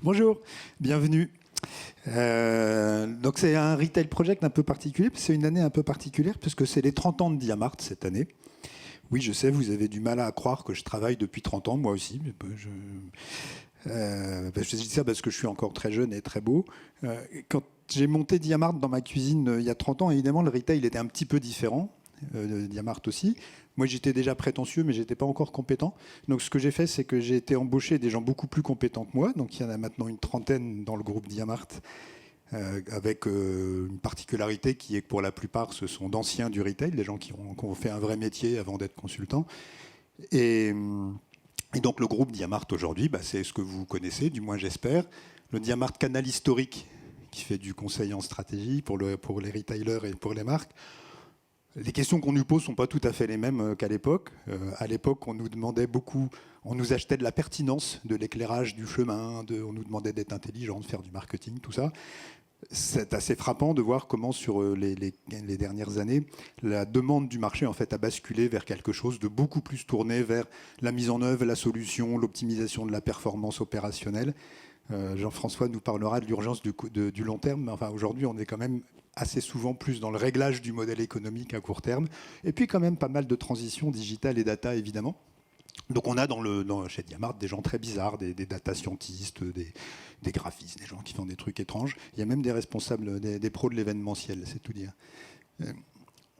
Bonjour, bienvenue. Donc c'est un retail project un peu particulier, c'est une année un peu particulière puisque c'est les 30 ans de Diamart cette année. Oui, je sais, vous avez du mal à croire que je travaille depuis 30 ans, moi aussi. Je dis ça parce que je suis encore très jeune et très beau. Quand j'ai monté Diamart dans ma cuisine il y a 30 ans, évidemment, le retail était un petit peu différent. Diamart aussi. Moi, j'étais déjà prétentieux, mais je n'étais pas encore compétent. Donc, ce que j'ai fait, c'est que j'ai été embauché des gens beaucoup plus compétents que moi. Donc, il y en a maintenant une trentaine dans le groupe Diamart, avec une particularité qui est que pour la plupart, ce sont d'anciens du retail, des gens qui ont fait un vrai métier avant d'être consultants. Et donc, le groupe Diamart aujourd'hui, c'est ce que vous connaissez, du moins j'espère. Le Diamart Canal historique, qui fait du conseil en stratégie pour les retailers et pour les marques. Les questions qu'on nous pose ne sont pas tout à fait les mêmes qu'à l'époque. À l'époque, on nous demandait beaucoup, on nous achetait de la pertinence, de l'éclairage du chemin, on nous demandait d'être intelligent, de faire du marketing, tout ça. C'est assez frappant de voir comment sur les dernières années, la demande du marché en fait, a basculé vers quelque chose de beaucoup plus tourné vers la mise en œuvre, la solution, l'optimisation de la performance opérationnelle. Jean-François nous parlera de l'urgence du long terme, mais enfin, aujourd'hui, on est quand même assez souvent plus dans le réglage du modèle économique à court terme, et puis quand même pas mal de transitions digitales et data, évidemment. Donc on a chez Diamart des gens très bizarres, des data scientistes, des graphistes, des gens qui font des trucs étranges. Il y a même des responsables, des pros de l'événementiel, c'est tout dire.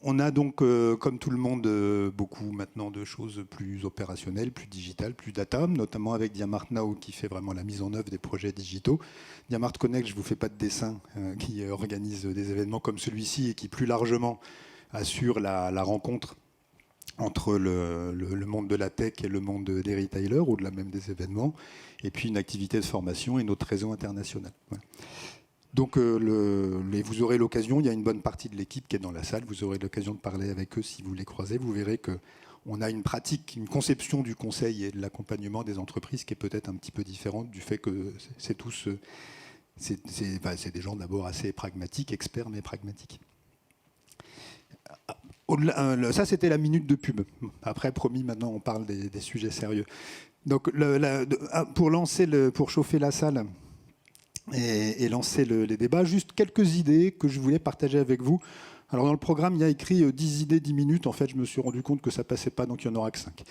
On a donc, comme tout le monde, beaucoup maintenant de choses plus opérationnelles, plus digitales, plus data, notamment avec Diamart Now qui fait vraiment la mise en œuvre des projets digitaux. Diamart Connect, je ne vous fais pas de dessin, qui organise des événements comme celui-ci et qui plus largement assure la rencontre entre le monde de la tech et le monde des retailers, au-delà même des événements, et puis une activité de formation et notre réseau international. Voilà. Donc vous aurez l'occasion, il y a une bonne partie de l'équipe qui est dans la salle, vous aurez l'occasion de parler avec eux si vous les croisez. Vous verrez qu'on a une pratique, une conception du conseil et de l'accompagnement des entreprises qui est peut-être un petit peu différente du fait que c'est des gens d'abord assez pragmatiques, experts mais pragmatiques. Ça, c'était la minute de pub. Après, promis, maintenant, on parle des sujets sérieux. Donc, pour chauffer la salle et lancer les débats, juste quelques idées que je voulais partager avec vous. Alors, dans le programme, il y a écrit 10 idées, 10 minutes. En fait, je me suis rendu compte que ça ne passait pas, donc il n'y en aura que 5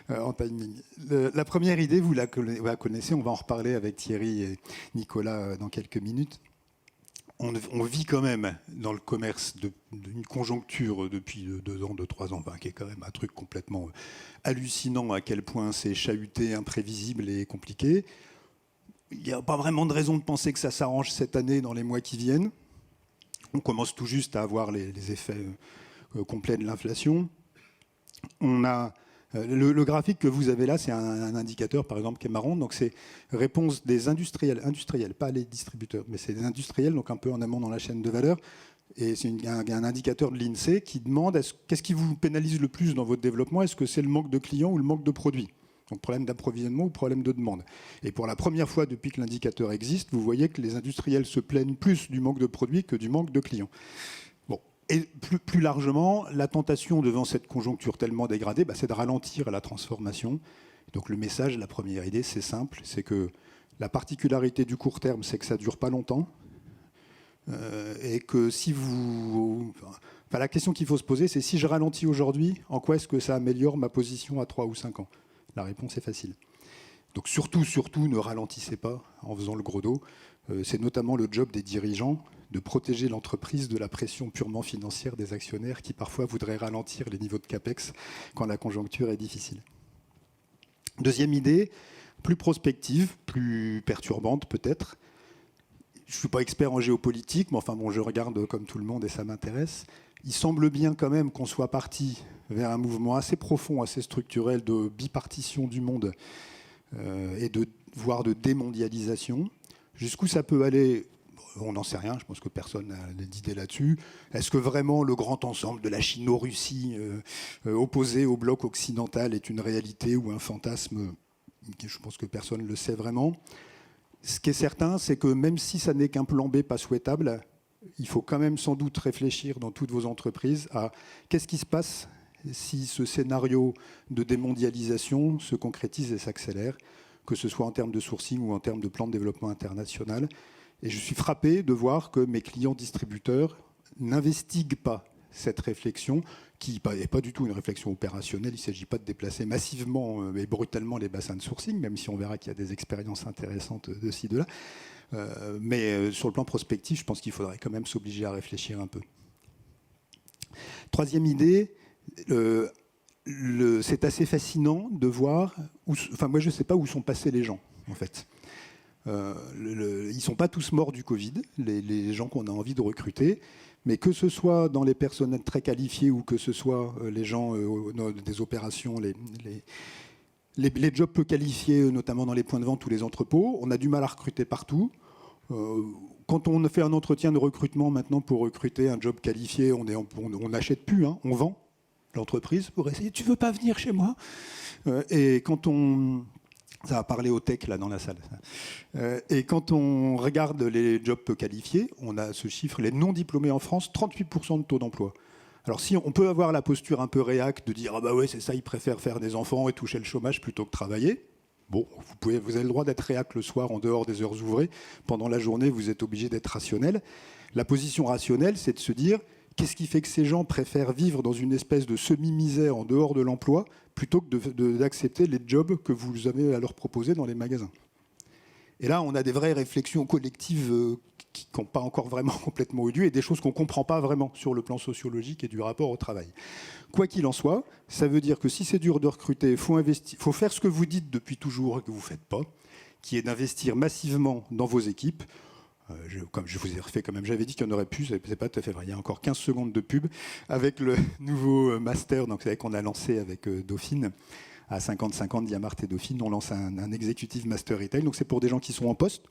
en timing. La première idée, vous la connaissez, on va en reparler avec Thierry et Nicolas dans quelques minutes. On vit quand même dans le commerce d'une conjoncture depuis 2 ans, 3 ans, qui est quand même un truc complètement hallucinant à quel point c'est chahuté, imprévisible et compliqué. Il n'y a pas vraiment de raison de penser que ça s'arrange cette année dans les mois qui viennent. On commence tout juste à avoir les effets complets de l'inflation. On a le graphique que vous avez là, c'est un indicateur, par exemple, qui est marrant. Donc, c'est réponse des industriels, pas les distributeurs, mais c'est des industriels, donc un peu en amont dans la chaîne de valeur. Et c'est un indicateur de l'INSEE qui demande qu'est-ce qui vous pénalise le plus dans votre développement? Est-ce que c'est le manque de clients ou le manque de produits? Donc, problème d'approvisionnement ou problème de demande. Et pour la première fois depuis que l'indicateur existe, vous voyez que les industriels se plaignent plus du manque de produits que du manque de clients. Et plus largement, la tentation devant cette conjoncture tellement dégradée, c'est de ralentir la transformation. Donc le message, la première idée, c'est simple, c'est que la particularité du court terme, c'est que ça ne dure pas longtemps. Et que si la question qu'il faut se poser, c'est si je ralentis aujourd'hui, en quoi est-ce que ça améliore ma position à 3 ou 5 ans? La réponse est facile. Donc surtout, ne ralentissez pas en faisant le gros dos. C'est notamment le job des dirigeants de protéger l'entreprise de la pression purement financière des actionnaires qui parfois voudraient ralentir les niveaux de CAPEX quand la conjoncture est difficile. Deuxième idée, plus prospective, plus perturbante peut-être. Je ne suis pas expert en géopolitique, mais enfin bon, je regarde comme tout le monde et ça m'intéresse. Il semble bien quand même qu'on soit parti vers un mouvement assez profond, assez structurel de bipartition du monde et voire de démondialisation. Jusqu'où ça peut aller? On n'en sait rien, je pense que personne n'a d'idée là-dessus. Est-ce que vraiment le grand ensemble de la Chino-Russie opposé au bloc occidental est une réalité ou un fantasme? Je pense que personne ne le sait vraiment. Ce qui est certain, c'est que même si ça n'est qu'un plan B pas souhaitable, il faut quand même sans doute réfléchir dans toutes vos entreprises à qu'est-ce qui se passe si ce scénario de démondialisation se concrétise et s'accélère. que ce soit en termes de sourcing ou en termes de plan de développement international. Et je suis frappé de voir que mes clients distributeurs n'investiguent pas cette réflexion, qui n'est pas du tout une réflexion opérationnelle. Il ne s'agit pas de déplacer massivement et brutalement les bassins de sourcing, même si on verra qu'il y a des expériences intéressantes de ci, de là. Mais sur le plan prospectif, je pense qu'il faudrait quand même s'obliger à réfléchir un peu. Troisième idée, c'est assez fascinant de voir, enfin moi je ne sais pas où sont passés les gens en fait. Ils ne sont pas tous morts du Covid, les gens qu'on a envie de recruter, mais que ce soit dans les personnels très qualifiés ou que ce soit les gens des opérations, les jobs peu qualifiés, notamment dans les points de vente ou les entrepôts, on a du mal à recruter partout. Quand on fait un entretien de recrutement maintenant pour recruter un job qualifié, on n'achète plus, hein, on vend l'entreprise pour essayer. Tu veux pas venir chez moi? Et quand on... Ça va parler au tech là dans la salle. Et quand on regarde les jobs peu qualifiés, on a ce chiffre, les non diplômés en France, 38% de taux d'emploi. Alors si on peut avoir la posture un peu réac de dire ah bah ouais c'est ça, ils préfèrent faire des enfants et toucher le chômage plutôt que travailler. Bon, vous avez le droit d'être réac le soir en dehors des heures ouvrées. Pendant la journée, vous êtes obligé d'être rationnel. La position rationnelle, c'est de se dire qu'est-ce qui fait que ces gens préfèrent vivre dans une espèce de semi-misère en dehors de l'emploi plutôt que d'accepter les jobs que vous avez à leur proposer dans les magasins. Et là, on a des vraies réflexions collectives qui n'ont pas encore vraiment complètement eu lieu et des choses qu'on ne comprend pas vraiment sur le plan sociologique et du rapport au travail. Quoi qu'il en soit, ça veut dire que si c'est dur de recruter, il faut faire ce que vous dites depuis toujours et que vous ne faites pas, qui est d'investir massivement dans vos équipes. Comme je vous ai refait quand même, j'avais dit qu'il y en aurait plus, c'est pas tout à fait vrai. Il y a encore 15 secondes de pub avec le nouveau master qu'on a lancé avec Dauphine. À 50-50, Diamart et Dauphine, on lance un executive master retail. Donc c'est pour des gens qui sont en poste,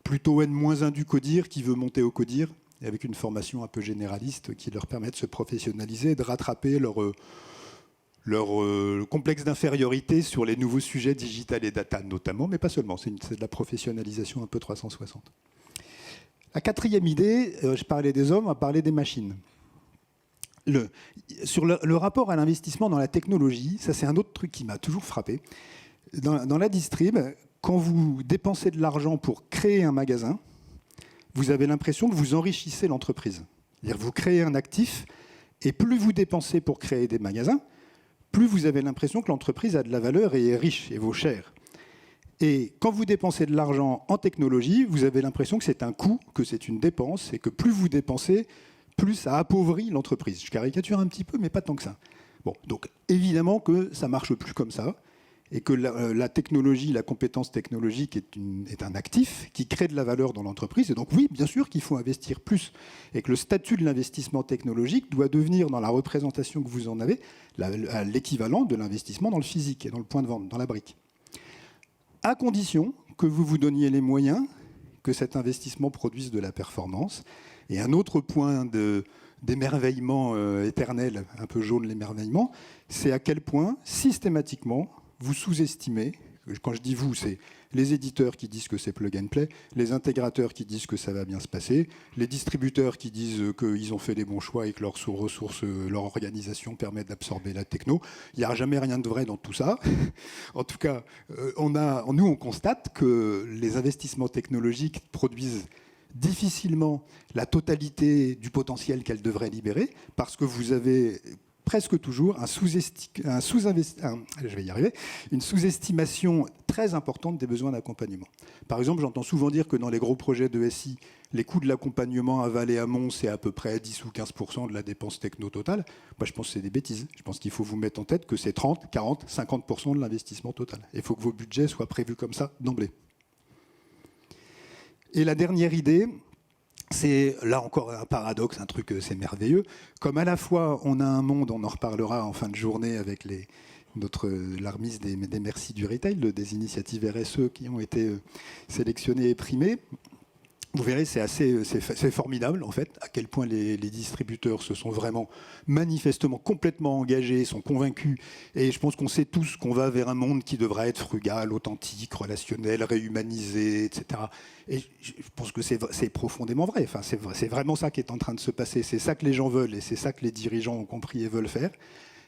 plutôt N-1 du CODIR, qui veut monter au CODIR, avec une formation un peu généraliste qui leur permet de se professionnaliser et de rattraper leur complexe d'infériorité sur les nouveaux sujets digital et data notamment, mais pas seulement, c'est de la professionnalisation un peu 360. La quatrième idée, je parlais des hommes, on va parler des machines. Sur le rapport à l'investissement dans la technologie, ça c'est un autre truc qui m'a toujours frappé. Dans la distrib, quand vous dépensez de l'argent pour créer un magasin, vous avez l'impression que vous enrichissez l'entreprise. C'est-à-dire que vous créez un actif, et plus vous dépensez pour créer des magasins, plus vous avez l'impression que l'entreprise a de la valeur et est riche et vaut cher. Et quand vous dépensez de l'argent en technologie, vous avez l'impression que c'est un coût, que c'est une dépense, et que plus vous dépensez, plus ça appauvrit l'entreprise. Je caricature un petit peu, mais pas tant que ça. Bon, donc évidemment que ça ne marche plus comme ça, et que la technologie, la compétence technologique est un actif qui crée de la valeur dans l'entreprise. Et donc oui, bien sûr qu'il faut investir plus, et que le statut de l'investissement technologique doit devenir, dans la représentation que vous en avez, l'équivalent de l'investissement dans le physique et dans le point de vente, dans la brique. À condition que vous vous donniez les moyens que cet investissement produise de la performance. Et un autre point d'émerveillement éternel, un peu jaune l'émerveillement, c'est à quel point, systématiquement, vous sous-estimez, quand je dis vous, c'est les éditeurs qui disent que c'est plug and play, les intégrateurs qui disent que ça va bien se passer, les distributeurs qui disent qu'ils ont fait les bons choix et que leurs ressources, leur organisation permet d'absorber la techno. Il n'y a jamais rien de vrai dans tout ça. En tout cas, nous, on constate que les investissements technologiques produisent difficilement la totalité du potentiel qu'elles devraient libérer, parce que vous avez presque toujours une sous-estimation très importante des besoins d'accompagnement. Par exemple, j'entends souvent dire que dans les gros projets de SI, les coûts de l'accompagnement à Valais Amont, c'est à peu près 10 ou 15% de la dépense techno totale. Moi, je pense que c'est des bêtises. Je pense qu'il faut vous mettre en tête que c'est 30, 40, 50% de l'investissement total. Il faut que vos budgets soient prévus comme ça d'emblée. Et la dernière idée, c'est là encore un paradoxe, un truc, c'est merveilleux. Comme à la fois on a un monde, on en reparlera en fin de journée avec la remise des merci du retail, des initiatives RSE qui ont été sélectionnées et primées. Vous verrez, c'est formidable en fait, à quel point les distributeurs se sont vraiment manifestement complètement engagés, sont convaincus. Et je pense qu'on sait tous qu'on va vers un monde qui devra être frugal, authentique, relationnel, réhumanisé, etc. Et je pense que c'est profondément vrai. Enfin, c'est vraiment ça qui est en train de se passer. C'est ça que les gens veulent et c'est ça que les dirigeants ont compris et veulent faire.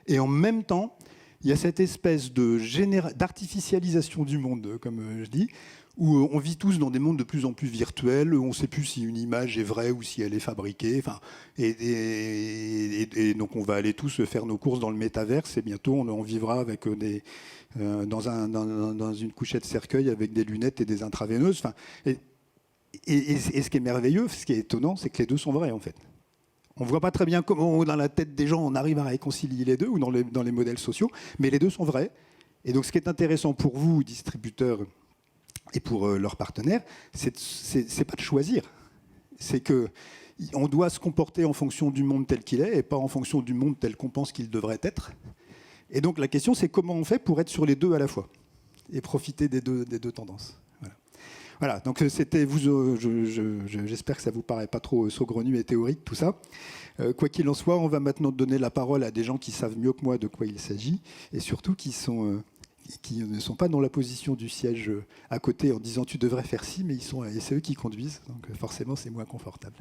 Et en même temps, il y a cette espèce d'artificialisation du monde, comme je dis, où on vit tous dans des mondes de plus en plus virtuels, où on ne sait plus si une image est vraie ou si elle est fabriquée. Enfin, et donc on va aller tous faire nos courses dans le métaverse et bientôt on vivra avec dans une couchette cercueil avec des lunettes et des intraveineuses. Enfin, et ce qui est merveilleux, ce qui est étonnant, c'est que les deux sont vrais en fait. On ne voit pas très bien comment dans la tête des gens on arrive à réconcilier les deux ou dans les modèles sociaux, mais les deux sont vrais. Et donc ce qui est intéressant pour vous, distributeurs, et pour leurs partenaires, c'est pas de choisir. C'est qu'on doit se comporter en fonction du monde tel qu'il est et pas en fonction du monde tel qu'on pense qu'il devrait être. Et donc la question, c'est comment on fait pour être sur les deux à la fois et profiter des deux tendances. Voilà, donc c'était vous. J'espère que ça vous paraît pas trop saugrenu et théorique tout ça. Quoi qu'il en soit, on va maintenant donner la parole à des gens qui savent mieux que moi de quoi il s'agit et surtout qui ne sont pas dans la position du siège à côté en disant tu devrais faire ci, mais c'est eux qui conduisent, donc forcément c'est moins confortable.